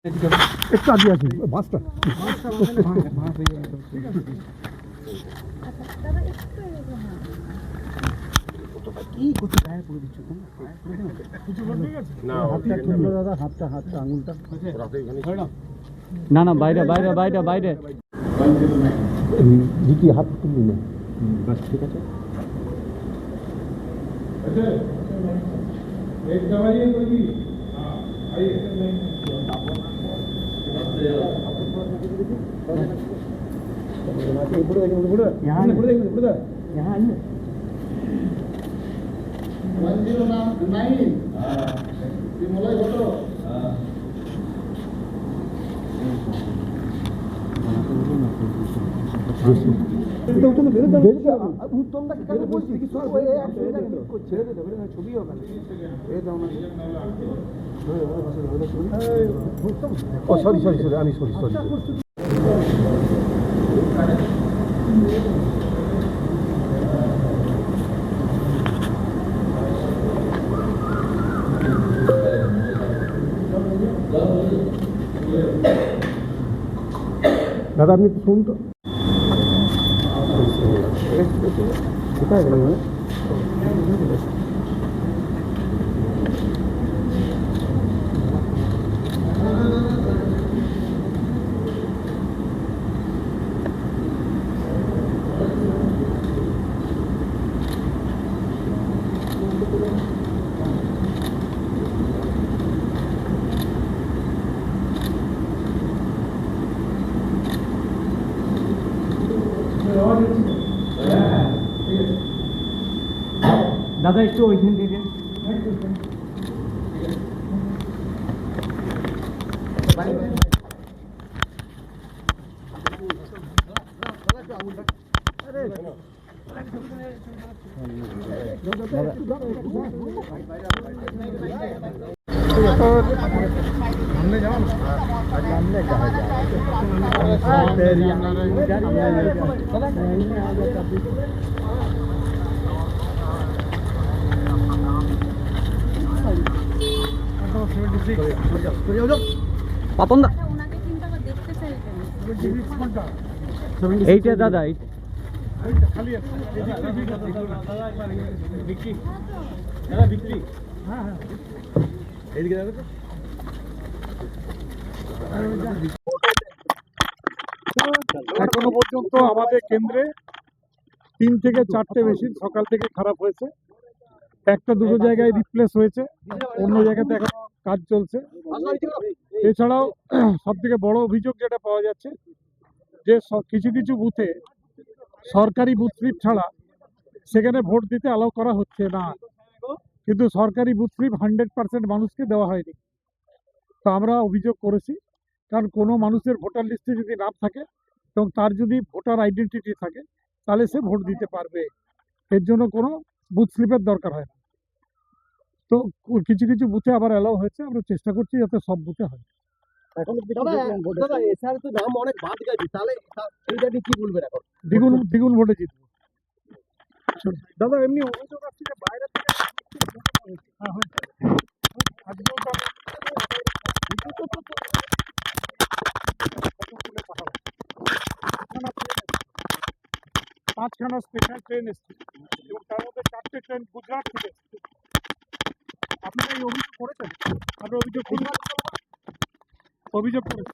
একটু আগে আছে বাসটা কি করতে গায়ে পড়ে দিচ্ছ দাদা হাতটা আঙুলটা না না বাইরে বাইরে বাইরে বাইরে কি হাত তুলবি না বাস ঠিক আছে एक दवाई कोई भी हां आइए यहाँ 109 विमला फोटो सॉरी दादा आपने फोन तो কোথায় গেল দাদা একটু ওইখান থেকে हमने जाओ हमने कहा পাপন দা এইটা দাদা খালি বিক্রি বিক্রি হ্যাঁ হ্যাঁ এইদিকে যাবে তো এখনো পর্যন্ত আমাদের কেন্দ্রে 3 থেকে 4টে মেশিন সকাল থেকে খারাপ হয়েছে, একটা দুটো জায়গায় রিপ্লেস হয়েছে, অন্য জায়গাতে এখন কাজ চলছে। এছাড়াও সব থেকে বড় অভিযোগ যেটা পাওয়া যাচ্ছে যে কিছু কিছু বুথে সরকারি বুথ স্লিপ ছাড়া সেখানে ভোট দিতে অ্যালাউ করা হচ্ছে না, কিন্তু সরকারি বুথ স্লিপ 100% মানুষকে দেওয়া হয়নি। তো আমরা অভিযোগ করেছি, কারণ কোনো মানুষের ভোটার লিস্টে যদি নাম থাকে এবং তার যদি ভোটার আইডেন্টিটি থাকে তাহলে সে ভোট দিতে পারবে, এর জন্য কোনো বুথ স্লিপের দরকার হয় না। তো কিছু কিছু বুথে আবার অ্যালাউ হয়েছে, আমরা চেষ্টা করছি যাতে সব বুথে হয়। দ্বিগুণ ভোটে জিতবো দাদা। এমনি অভিযোগ আসছে যে বাইরে থেকে 5খানা স্পেশাল ট্রেন এসছে এবং তার মধ্যে 4টে ট্রেন গুজরাট থেকে এসছে। আপনারা এই অভিযোগ করেছেন? আমরা অভিযোগ করেছি,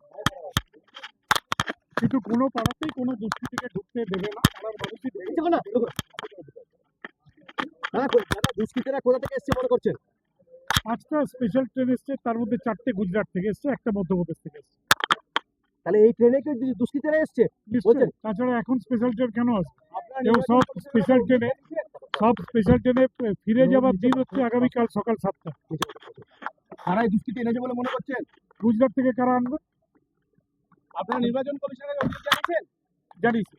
কিন্তু কোনো পাড়াতেই কোনো দুষ্কৃতীকে ঢুকতে দেবে না, পাড়ার মানুষই দুষ্কৃতীরা কোথা থেকে এসছে মনে করছেন? 5টা স্পেশাল ট্রেন এসছে, তার মধ্যে 4টে গুজরাট থেকে এসছে, একটা মধ্যপ্রদেশ থেকে এসছে। তাহলে এই ট্রেনে কি দুষ্কৃতীরা এসছে? তাছাড়া এখন স্পেশাল ট্রেন কেন আসছে? এবং সব স্পেশাল ট্রেনে ফিরে যাবার দিন হচ্ছে আগামীকাল সকাল 7টা। কারাই দুষ্কৃতী এনেছে বলে মনে করছেন? গুজরাট থেকে কারা আনবে? আপনারা নির্বাচন কমিশনের অভিযোগ জানিয়েছেন? জানিয়েছি।